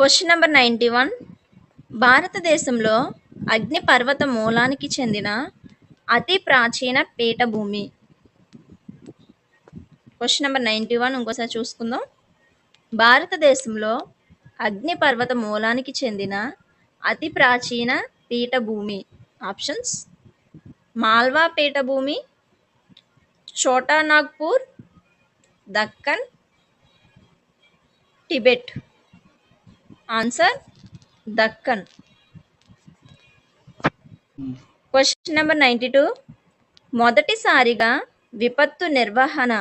Question number 91. భారతదేశంలో అగ్నిపర్వత మూలానికి చెందిన అతి ప్రాచీన పీఠభూమి. క్వశ్చన్ నెంబర్ 91 ఇంకోసారి చూసుకుందాం. భారతదేశంలో అగ్నిపర్వత మూలానికి చెందిన అతి ప్రాచీన పీఠభూమి. ఆప్షన్స్: మాల్వా పీఠభూమి, Chota Nagpur, Deccan, Tibet. Answer: Deccan. Question number 92. మొదటిసారిగా విపత్తు నిర్వహణ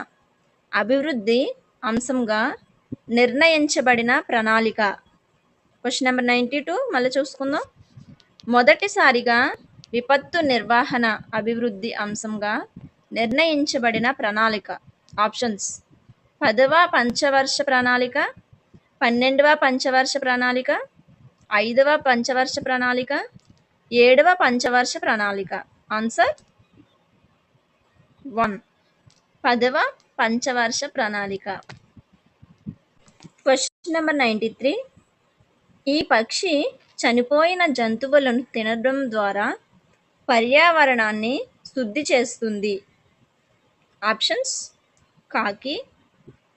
అభివృద్ధి అంశంగా నిర్ణయించబడిన ప్రణాళిక. క్వశ్చన్ నెంబర్ 92 మళ్ళీ చూసుకుందాం. మొదటిసారిగా విపత్తు నిర్వహణ అభివృద్ధి అంశంగా నిర్ణయించబడిన ప్రణాళిక. ఆప్షన్స్: 10వ పంచవర్ష ప్రణాళిక, 12వ పంచవర్ష ప్రణాళిక, 5వ పంచవర్ష ప్రణాళిక, 7వ పంచవర్ష ప్రణాళిక. ఆన్సర్: 1. 10వ పంచవర్ష ప్రణాళిక. Question number 93. ఈ పక్షి చనిపోయిన జంతువులను తినడం ద్వారా పర్యావరణాన్ని శుద్ధి చేస్తుంది. ఆప్షన్స్: కాకి,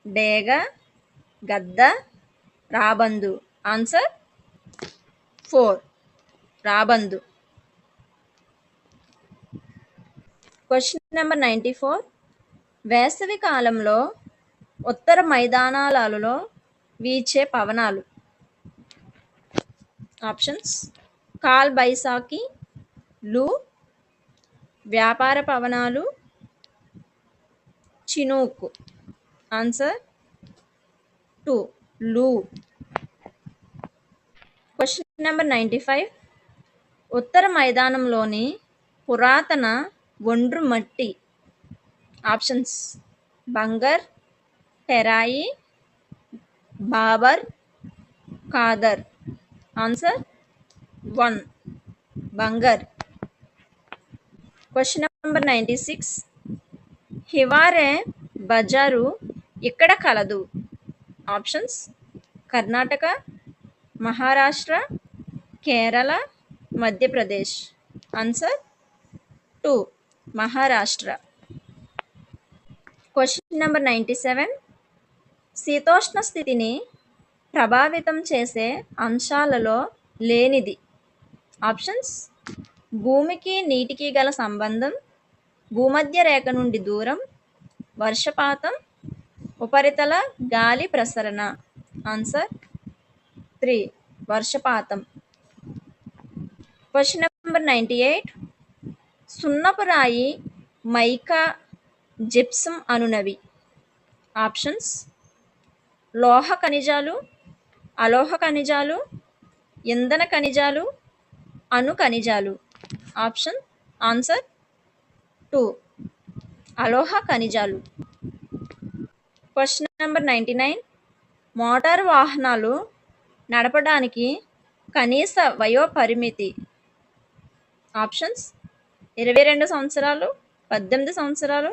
డేగ, గద్ద, రాబందు. ఆన్సర్: 4. రాబందు. Question number 94. వేసవి కాలంలో ఉత్తర మైదానాలలో వీచే పవనాలు. ఆప్షన్స్: కాల్ బైసాకి, లూ, వ్యాపార పవనాలు, చినూక్. ఆన్సర్: 2. లూ. Question number 95. ఉత్తర మైదానంలోని పురాతన ఒండ్రు మట్టి. Options: Bangar, Terai, Bhabar, Khadar. Answer: 1. Bangar. Question number 96. Hiware Bazar ఇక్కడ కలదు. Options: Karnataka, Maharashtra, Kerala, Madhya Pradesh. Answer: 2. Maharashtra. Question number 97. శీతోష్ణ స్థితిని ప్రభావితం చేసే అంశాలలో లేనిది. ఆప్షన్స్: భూమికి నీటికి గల సంబంధం, భూమధ్య రేఖ నుండి దూరం, వర్షపాతం, ఉపరితల గాలి ప్రసరణ. ఆన్సర్: 3. వర్షపాతం. Question number 98. సున్నపు రాయి, మైకా, జిప్సం అనునవి. ఆప్షన్స్: లోహ ఖనిజాలు, అలోహ ఖనిజాలు, ఇంధన ఖనిజాలు, అణు ఖనిజాలు. ఆన్సర్: 2. అలోహ ఖనిజాలు. Question number 99. మోటారు వాహనాలు నడపడానికి కనీస వయో పరిమితి. ఆప్షన్స్: 22 సంవత్సరాలు, 18 సంవత్సరాలు,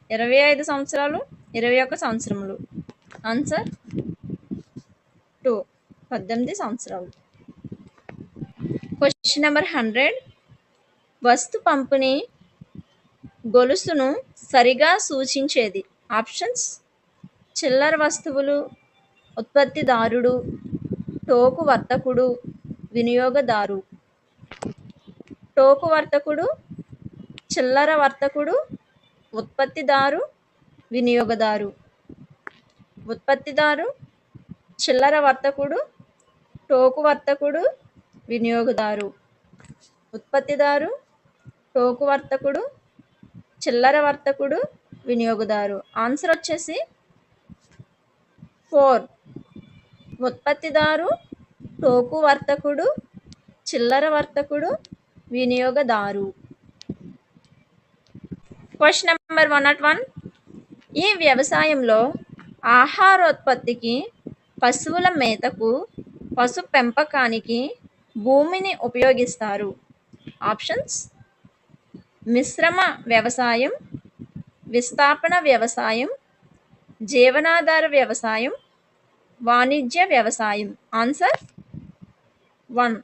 25 సంవత్సరాలు, 21 సంవత్సరములు. ఆన్సర్: 2. 18 సంవత్సరాలు. Question number 100. వస్తు పంపిణీ గొలుసును సరిగా సూచించేది. ఆప్షన్స్: చిల్లర వస్తువులు, ఉత్పత్తిదారుడు, టోకు వర్తకుడు, వినియోగదారు. టోకు వర్తకుడు, చిల్లర వర్తకుడు, ఉత్పత్తిదారు, వినియోగదారు. ఉత్పత్తిదారు, చిల్లర వర్తకుడు, టోకు వర్తకుడు, వినియోగదారు. ఉత్పత్తిదారు, టోకు వర్తకుడు, చిల్లర వర్తకుడు, వినియోగదారు. ఆన్సర్ వచ్చేసి 4. ఉత్పత్తిదారు, టోకు వర్తకుడు, చిల్లర వర్తకుడు, వినియోగదారు. Question number 101. ఈ వ్యవసాయంలో ఆహారోత్పత్తికి, పశువుల మేతకు, పశు పెంపకానికి భూమిని ఉపయోగిస్తారు. ఆప్షన్స్: మిశ్రమ వ్యవసాయం, విస్థాపన వ్యవసాయం, జీవనాధార వ్యవసాయం, వాణిజ్య వ్యవసాయం. ఆన్సర్ 1.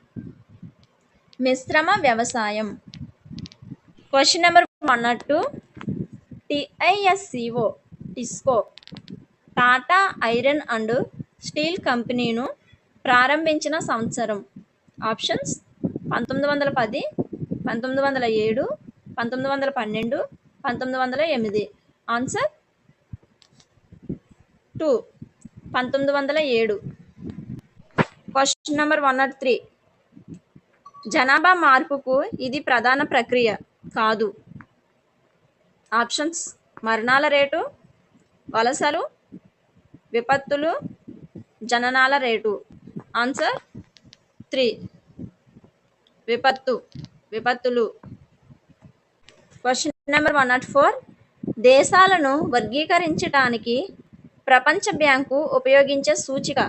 మిశ్రమ వ్యవసాయం. Question number 102. TISCO TISCO Tata iron and steel కంపెనీను ప్రారంభించిన సంవత్సరం. ఆప్షన్స్ 1910, 1907, 1912, 1908. ఆన్సర్ 2. 1907. Question number 103. జనాభా మార్పుకు ఇది ప్రధాన ప్రక్రియ కాదు. ఆప్షన్స్ మరణాల రేటు, వలసలు, విపత్తులు, జననాల రేటు. ఆన్సర్ 3. విపత్తులు. Question number 104. దేశాలను వర్గీకరించడానికి ప్రపంచ బ్యాంకు ఉపయోగించే సూచిక.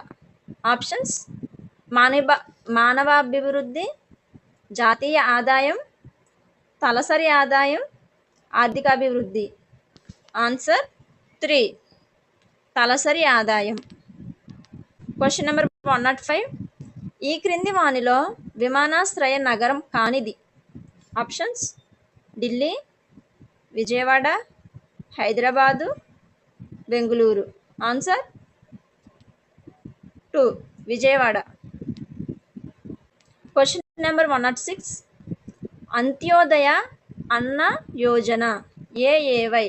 ఆప్షన్స్ మానవాభివృద్ధి, జాతీయ ఆదాయం, తలసరి ఆదాయం, ఆర్థికాభివృద్ధి. ఆన్సర్ 3. తలసరి ఆదాయం. Question number 105. ఈ క్రింది వానిలో విమానాశ్రయ నగరం కానిది. Options Delhi, Vijayawada, Hyderabad, Bengaluru. Answer 2. Vijayawada. Question number 106. Antyodaya అన్న యోజన AAY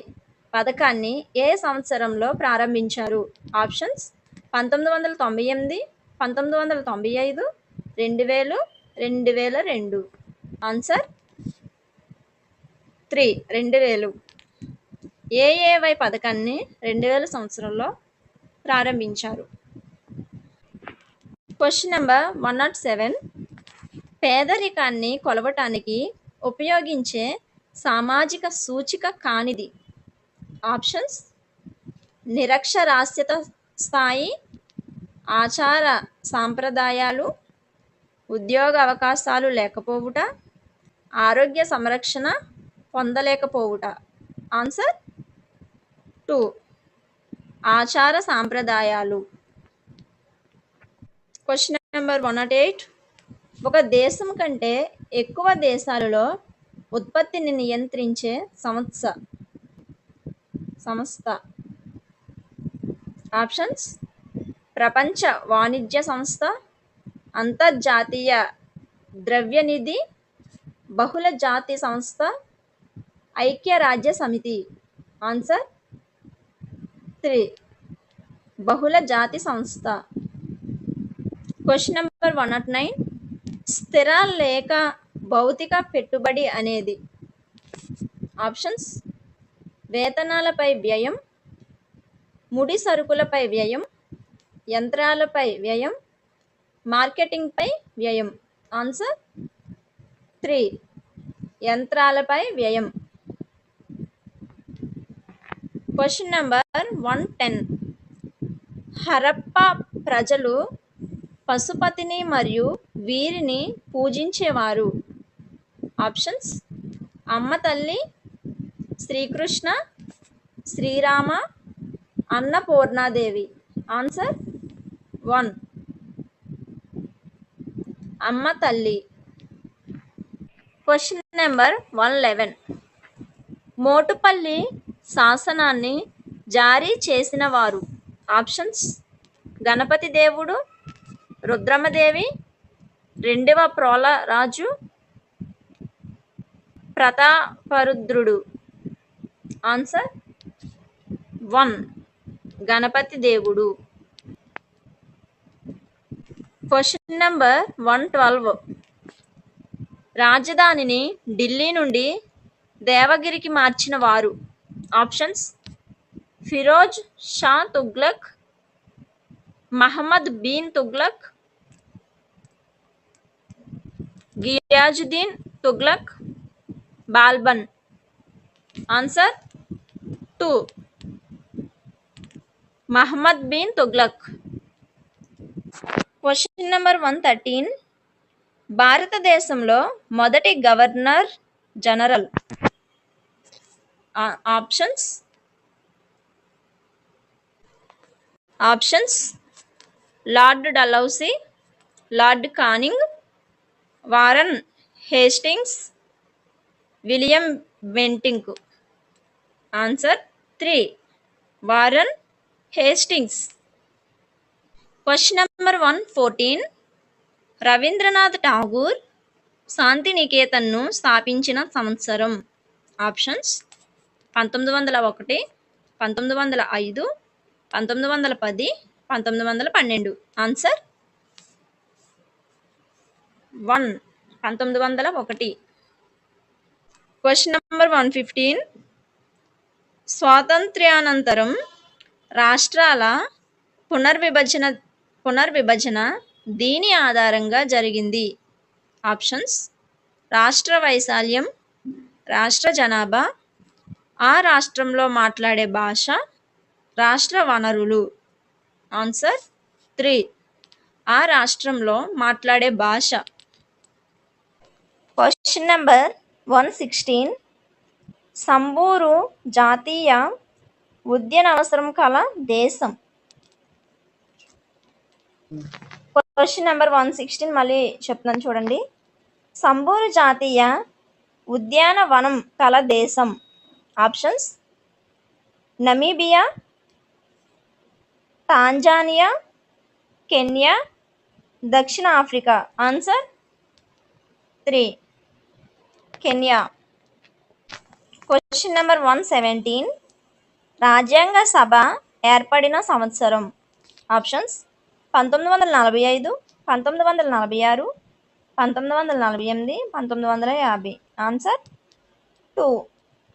పథకాన్ని ఏ సంవత్సరంలో ప్రారంభించారు. ఆప్షన్స్ 1998, 1995, 2000, 2002. ఆన్సర్ 3. 2000. AAY పథకాన్ని 2000 సంవత్సరంలో ప్రారంభించారు. Question number 107. పేదరికాన్ని కొలవటానికి ఉపయోగించే సామాజిక సూచిక కానిది. ఆప్షన్స్ నిరక్షరాస్యత స్థాయి, ఆచార సాంప్రదాయాలు, ఉద్యోగ అవకాశాలు లేకపోవుట, ఆరోగ్య సంరక్షణ పొందలేకపోవుట. ఆన్సర్ 2. ఆచార సాంప్రదాయాలు. Question number 108. ఒక దేశం కంటే ఎక్కువ దేశాలలో ఉత్పత్తిని నియంత్రించే సంస్థ. ఆప్షన్స్ ప్రపంచ వాణిజ్య సంస్థ, అంతర్జాతీయ ద్రవ్యనిధి, బహుళ జాతి సంస్థ, ఐక్యరాజ్య సమితి. ఆన్సర్ 3. బహుళ జాతి సంస్థ. Question number 109. స్థిర లేక భౌతిక పెట్టుబడి అనేది. ఆప్షన్స్ వేతనాలపై వ్యయం, ముడి సరుకులపై వ్యయం, యంత్రాలపై వ్యయం, మార్కెటింగ్పై వ్యయం. ఆన్సర్ 3. యంత్రాలపై వ్యయం. Question number 110. హరప్పా ప్రజలు పశుపతిని మరియు వీరిని పూజించేవారు. ఆప్షన్స్ అమ్మ తల్లి, శ్రీకృష్ణ, శ్రీరామ, అన్నపూర్ణాదేవి. ఆన్సర్ 1. అమ్మ తల్లి. Question number 111. మోటుపల్లి శాసనాన్ని జారీ చేసిన వారు. ఆప్షన్స్ గణపతి దేవుడు, రుద్రమదేవి, రెండవ ప్రోల రాజు, ప్రతాపరుద్రుడు. ఆన్సర్ 1. గణపతి దేవుడు. Question number 112. రాజధానిని ఢిల్లీ నుండి దేవగిరికి మార్చిన వారు. Options Firoz Shah Tughlaq, Muhammad bin Tughlaq, Ghiyasuddin Tughlaq, Balban. Answer 2. Muhammad bin Tughlaq. Question number 113. భారతదేశంలో మొదటి governor general. Options lord Dalhousie, lord Canning, Warren Hastings, William Bentinck. Answer 3, Warren Hastings. Question number 114. Rabindranath Tagore శాంతినికేతన్ను స్థాపించిన సంవత్సరం. ఆప్షన్స్: 1901, 1905, 1910, 1912. ఆన్సర్ 1, 1901. Question number 115. స్వాతంత్ర్యానంతరం రాష్ట్రాల పునర్విభజన దీని ఆధారంగా జరిగింది. ఆప్షన్స్: రాష్ట్ర వైశాల్యం, రాష్ట్ర జనాభా, ఆ రాష్ట్రంలో మాట్లాడే భాష, రాష్ట్ర వనరులు. ఆన్సర్ 3, ఆ రాష్ట్రంలో మాట్లాడే భాష. Question number 116. సంబూరు జాతీయ ఉద్యానవనం కల దేశం. క్వశ్చన్ నెంబర్ 116 మళ్ళీ చెప్తున్నాను చూడండి. సంబూరు జాతీయ ఉద్యానవనం కల దేశం. ఆప్షన్స్: నమీబియా, టాంజానియా, కెన్యా, దక్షిణ Africa. Answer 3, Kenya. Question number 117. రాజ్యాంగ సభ ఏర్పడిన సంవత్సరం. ఆప్షన్స్: 1945, 1946, 1948, 1950. ఆన్సర్ 2,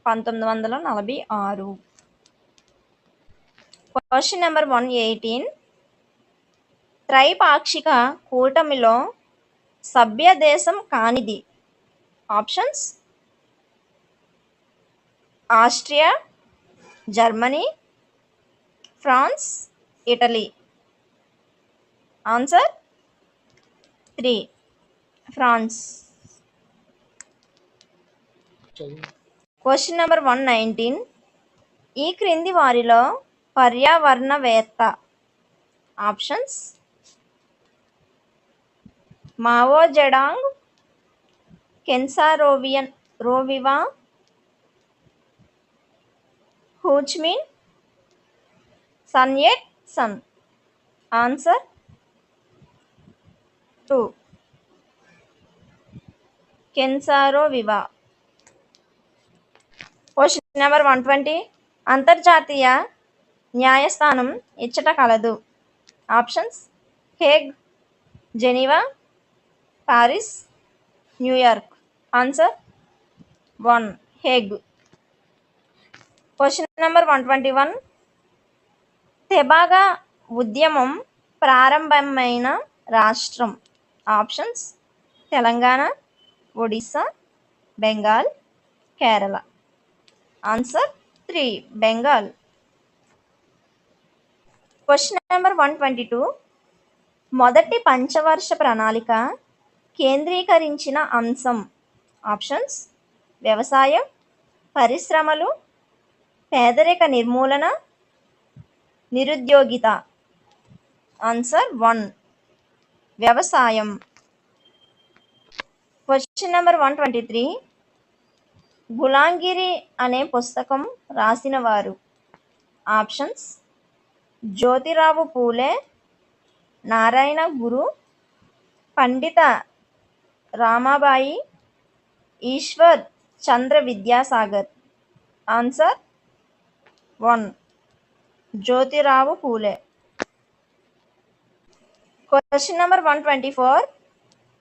1946. Question number 118. త్రైపాక్షిక కూటమిలో సభ్య దేశం కానిది. Options: Austria, Germany, France, Italy. Answer 3, France. Question number 119. ఈ క్రింది వారిలో పర్యావరణవేత్త. Options: Mao Zedong, Ken Saro Wiwa, Ho Chi Minh, Sun Yat Sen. Answer 2, Ken Saro Wiwa. Question number 120. అంతర్జాతీయ న్యాయస్థానం ఇచ్చట కలదు. Options: Hague, Geneva, Paris, New York. Answer 1, Hague. Question number 121. తెబాగా ఉద్యమం ప్రారంభమైన రాష్ట్రం. Options: Telangana, Odisha, Bengal, Kerala. Answer 3, Bengal. Question number 122. మొదటి పంచవర్ష ప్రణాళిక కేంద్రీకరించిన అంశం. ఆప్షన్స్: వ్యవసాయం, పరిశ్రమలు, పేదరిక నిర్మూలన, నిరుద్యోగిత. ఆన్సర్ 1, వ్యవసాయం. Question number 123. గులాంగిరి అనే పుస్తకం రాసిన వారు. Options: Jyotirao Phule, Narayana Guru, Pandita Ramabai, Ishwar Chandra Vidyasagar. Answer 1, Jyotirao Phule. Question number 124.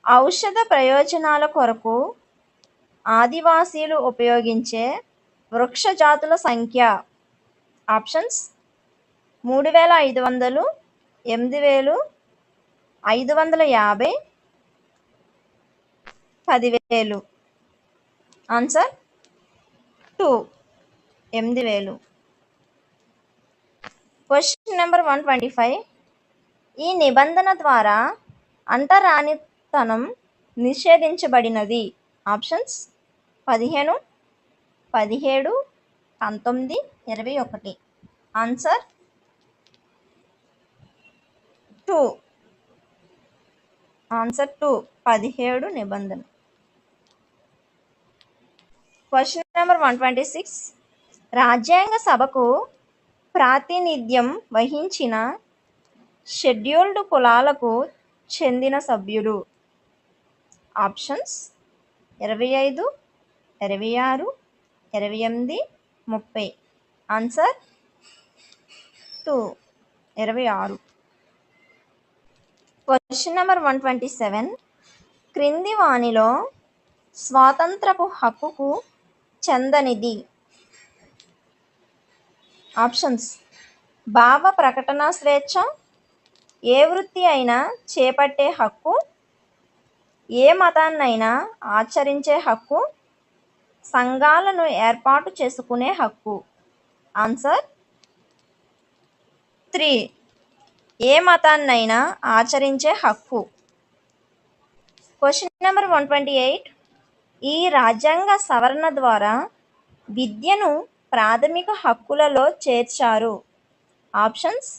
ఔషధ ప్రయోజనాల కొరకు ఆదివాసీలు ఉపయోగించే వృక్ష జాతుల సంఖ్య. ఆప్షన్స్: 3500, 8000, 550, 10,000. ఆన్సర్ 2, 8000. Question number 125. ఈ నిబంధన ద్వారా అంటరానితనం నిషేధించబడినది. ఆప్షన్స్: 15, 17, 19, 21. ఆన్సర్ 2, 2. ఆన్సర్ 2. 17 నిబంధన. Question number 126. రాజ్యాంగ సభకు ప్రాతినిధ్యం వహించిన షెడ్యూల్డ్ కులాలకు చెందిన సభ్యులు. ఆప్షన్స్ 25, 26, 28, 30. ఆన్సర్ 2. 26. Question number 127. క్రింది వానిలో స్వాతంత్రపు హక్కుకు చెందనిది. ఆప్షన్స్ భావ ప్రకటన స్వేచ్ఛ, ఏ వృత్తి అయినా చేపట్టే హక్కు, ఏ మతాన్నైనా ఆచరించే హక్కు, సంఘాలను ఏర్పాటు చేసుకునే హక్కు. ఆన్సర్ 3. ఏ మతాన్నైనా ఆచరించే హక్కు. Question number 128. ఈ రాజ్యాంగ సవరణ ద్వారా విద్యను ప్రాథమిక హక్కులలో చేర్చారు. Options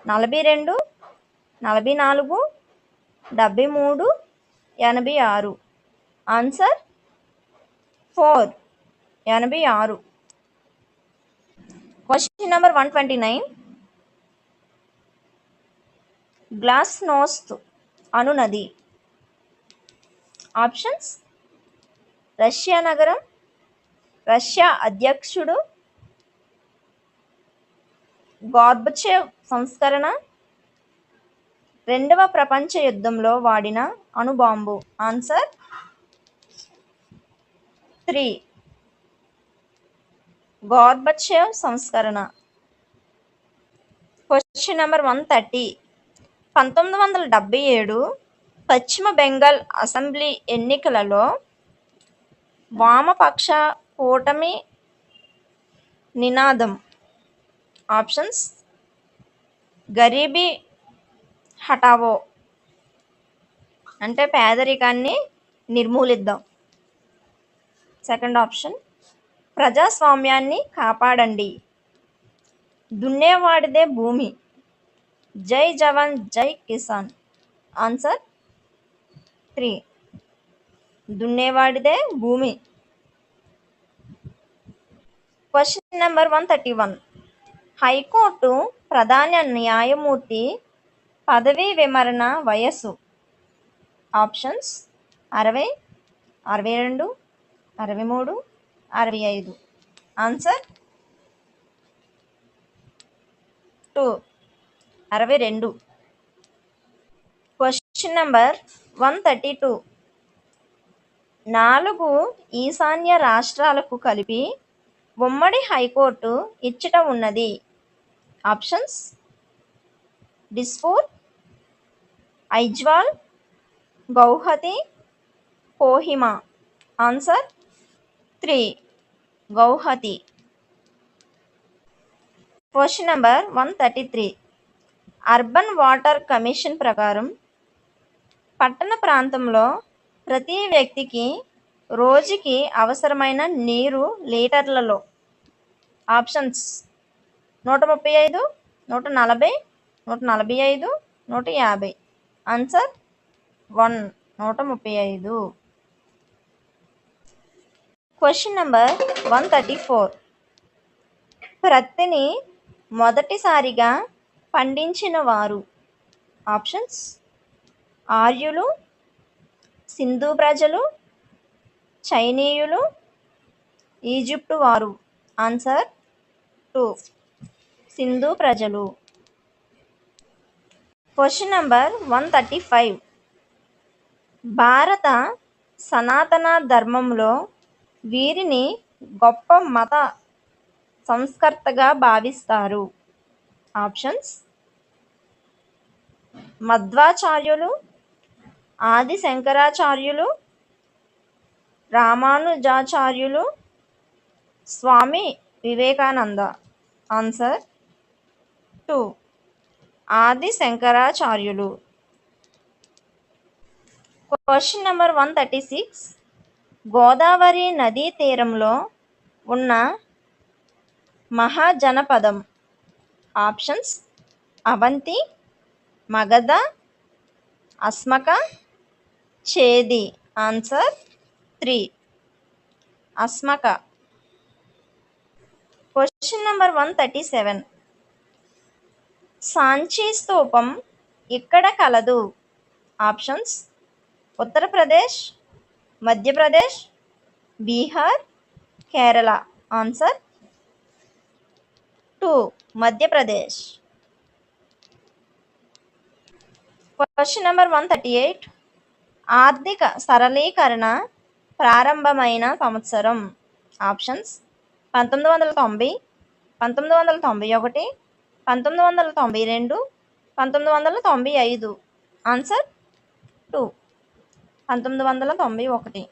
42, 44, 73, 86. Answer 4. 86. Question number 129. Glasnost అను నది. ఆప్షన్స్ రష్యా నగరం, రష్యా అధ్యక్షుడు, గార్బచేవ్ సంస్కరణ, రెండవ ప్రపంచ యుద్ధంలో వాడిన అణుబాంబు. ఆన్సర్ 3. గార్బచేవ్ సంస్కరణ. Question number 130. 1977 పశ్చిమ బెంగాల్ అసెంబ్లీ ఎన్నికలలో వామపక్ష కూటమి నినాదం. ఆప్షన్స్ గరీబీ హఠావో అంటే పేదరికాన్ని నిర్మూలిద్దాం. సెకండ్ ఆప్షన్ ప్రజాస్వామ్యాన్ని కాపాడండి, దున్నేవాడిదే భూమి, జై జవాన్ జై కిసాన్. ఆన్సర్ 3. దున్నేవాడిదే భూమి. Question number 131. హైకోర్టు ప్రధాన న్యాయమూర్తి పదవీ విరమణ వయస్సు. ఆప్షన్స్ 60, 62, 63, 65. ఆన్సర్ 2. 62. Question number 132. 4 ఈశాన్య రాష్ట్రాలకు కలిపి ఉమ్మడి హైకోర్టు ఇచ్చట ఉన్నది. Options Dispur, Aizawl, Guwahati, Kohima. Answer 3. Guwahati. Question number 133. Urban water commission ప్రకారం పట్టణ ప్రాంతంలో ప్రతి వ్యక్తికి రోజుకి అవసరమైన నీరు లీటర్లలో. ఆప్షన్స్ 135, 140, 145, 150. ఆన్సర్ 1. 135. Question number 134. ప్రత్తిని మొదటిసారిగా పండించిన వారు. ఆప్షన్స్ ఆర్యులు, సింధు ప్రజలు, చైనీయులు, ఈజిప్టు వారు. ఆన్సర్ 2. సింధు ప్రజలు. Question number 135. భారత సనాతన ధర్మంలో వీరిని గొప్ప మత సంస్కర్తగా భావిస్తారు. ఆప్షన్స్ మధ్వాచార్యులు, ఆది శంకరాచార్యులు, రామానుజాచార్యులు, స్వామి వివేకానంద. ఆన్సర్ 2. ఆది శంకరాచార్యులు. Question number 136. గోదావరి నదీ తీరంలో ఉన్న మహాజనపదం. Options Avanti, Magadha, Asmaka, Chedi. Answer 3 Asmaka. Question number 137. Sanchi స్తూపం ఇక్కడ కలదు. Options: Uttar Pradesh, Madhya Pradesh, Bihar, Kerala. Answer 2 Madhya Pradesh. Question number 138. ఆర్థిక సరళీకరణ ప్రారంభమైన సంవత్సరం. ఆప్షన్స్: 1990, 1991, 1992, 1995. ఆన్సర్ 2 1991.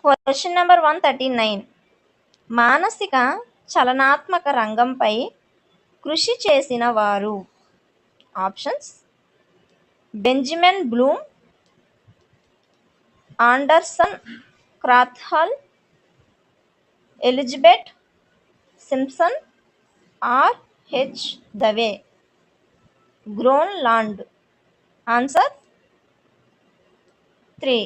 Question number 139. మానసిక చలనాత్మక రంగంపై కృషి చేసిన వారు. Options: Benjamin Bloom, Anderson Krathwohl, Elizabeth Simpson, R H. Dave, Gronlund. Answer 3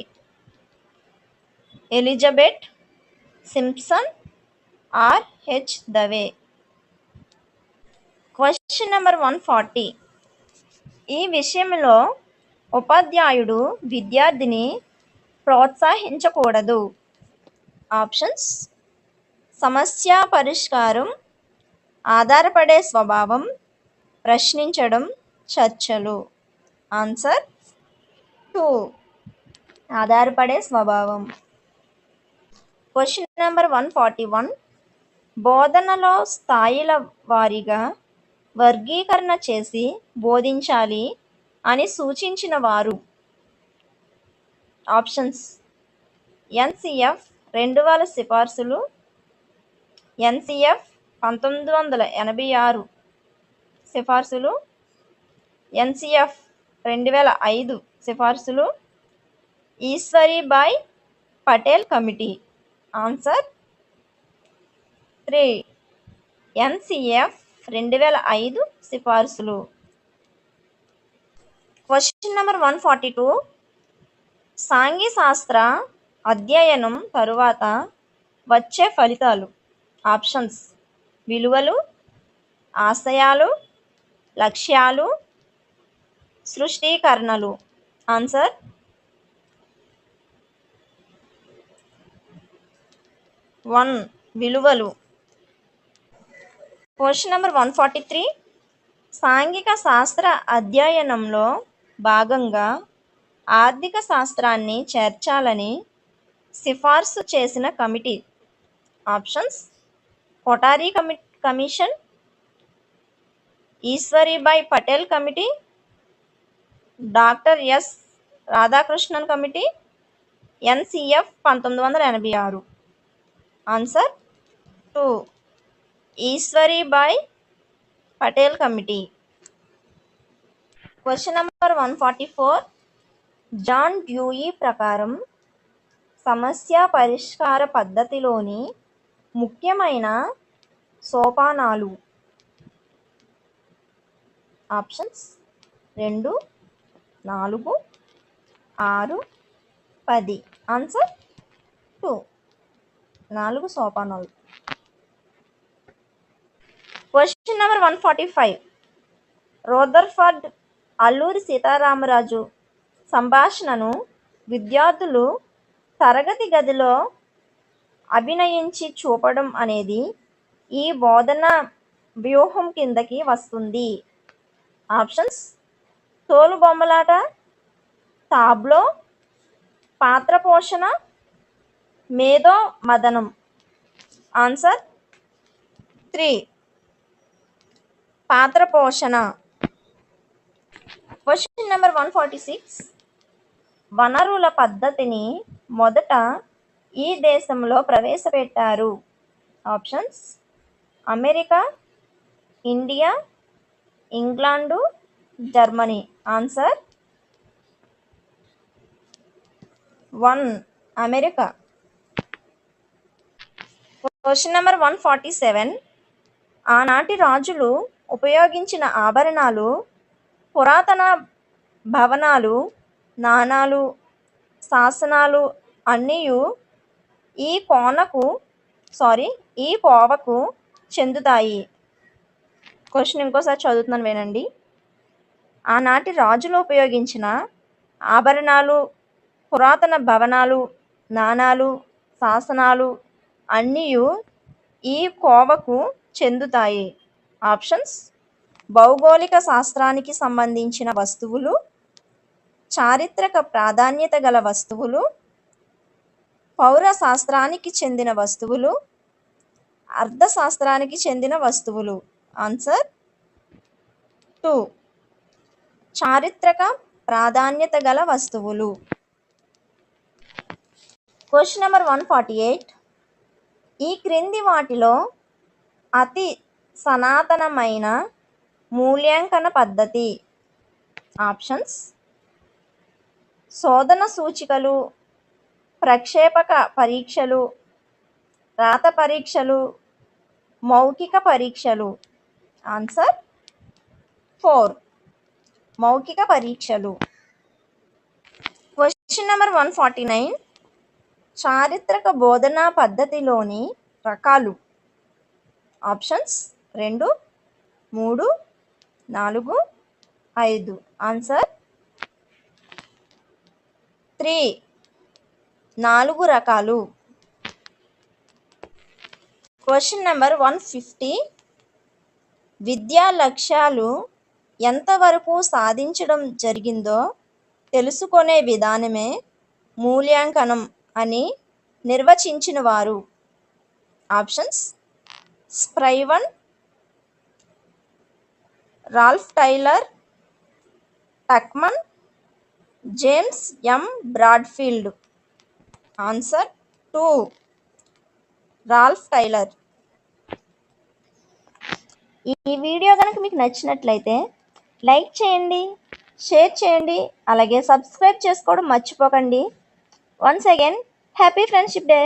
Elizabeth Simpson, R H. Dave. Question number 140. ఈ విషయంలో ఉపాధ్యాయుడు విద్యార్థిని ప్రోత్సహించకూడదు. ఆప్షన్స్: సమస్య పరిష్కారం, ఆధారపడే స్వభావం, ప్రశ్నించడం, చర్చలు. ఆన్సర్ 2 ఆధారపడే స్వభావం. Question number 141. బోధనలో స్థాయిల వారీగా వర్గీకరణ చేసి బోధించాలి అని సూచించిన వారు. ఆప్షన్స్: ఎన్సిఎఫ్ 2000 సిఫార్సులు, ఎన్సిఎఫ్ 1986 సిఫార్సులు, ఎన్సిఎఫ్ 2005 సిఫార్సులు, Eswaribai Patel committee. Answer 3 NCF 2005 సిఫార్సులు. Question number 142. సాంఘికశాస్త్ర అధ్యయనం తరువాత వచ్చే ఫలితాలు. ఆప్షన్స్: విలువలు, ఆశయాలు, లక్ష్యాలు, సృష్టీకరణలు. ఆన్సర్ 1 విలువలు. Question number 143. సాంఘిక శాస్త్ర అధ్యయనంలో భాగంగా ఆర్థిక శాస్త్రాన్ని చేర్చాలని సిఫార్సు చేసిన committee. Options: Kothari commission, Ishwaribai Patel committee, doctor S Radhakrishnan committee, NCF 1986. Answer 2 Ishwaribai Patel committee. Question number 144. John Dewey ప్రకారం సమస్య పరిష్కార పద్ధతిలోని ముఖ్యమైన సోపానాలు. ఆప్షన్స్: 2, 4, 6, 10. ఆన్సర్ 2 4 సోపానాలు. Question number 145. Rutherford Alluri Sitaramaraju సంభాషణను విద్యార్థులు తరగతి గదిలో అభినయించి చూపడం అనేది ఈ బోధనా వ్యూహం కిందకి వస్తుంది. ఆప్షన్స్: తోలుబొమ్మలాట, తాబ్లో, పాత్ర పోషణ, మేధో మథనం. ఆన్సర్ 3 పాత్ర పోషణ. Question number 146. వనరుల పద్ధతిని మొదట ఈ దేశంలో ప్రవేశపెట్టారు. Options: America, India, England, Germany. Answer 1 America. Question number 147. ఆనాటి రాజులు ఉపయోగించిన ఆభరణాలు పురాతన భవనాలు, నాణాలు, శాసనాలు అన్నీయు ఈ కోవకు చెందుతాయి. క్వశ్చన్ ఇంకోసారి చదువుతున్నాను వినండి. ఆనాటి రాజులు ఉపయోగించిన ఆభరణాలు, పురాతన భవనాలు, నాణాలు, శాసనాలు అన్నీయు ఈ కోవకు చెందుతాయి. ఆప్షన్స్: భౌగోళిక శాస్త్రానికి సంబంధించిన వస్తువులు, చారిత్రక ప్రాధాన్యత గల వస్తువులు, పౌర శాస్త్రానికి చెందిన వస్తువులు, అర్థశాస్త్రానికి చెందిన వస్తువులు. ఆన్సర్ 2, చారిత్రక ప్రాధాన్యత గల వస్తువులు. Question number 148. ఈ క్రింది వాటిలో అతి సనాతనమైన మూల్యాంకన పద్ధతి. ఆప్షన్స్: శోధన సూచికలు, ప్రక్షేపక పరీక్షలు, రాత పరీక్షలు, మౌఖిక పరీక్షలు. ఆన్సర్ 4, మౌఖిక పరీక్షలు. Question number 149. చారిత్రక బోధనా పద్ధతిలోని రకాలు. ఆప్షన్స్: 2, 3, 4, 5. ఆన్సర్ 3, 4 రకాలు. Question number 150. విద్యా లక్ష్యాలు ఎంతవరకు సాధించడం జరిగిందో తెలుసుకునే విధానమే మూల్యాంకనం అని నిర్వచించిన వారు. ఆప్షన్స్: స్ప్రైవన్, Ralph Tyler, Tuckman, James M Bradfield. Answer 2, Ralph Tyler. ఈ వీడియో కనుక మీకు నచ్చినట్లయితే లైక్ చేయండి, షేర్ చేయండి, అలాగే సబ్స్క్రైబ్ చేసుకోవడం మర్చిపోకండి. Once again happy friendship day.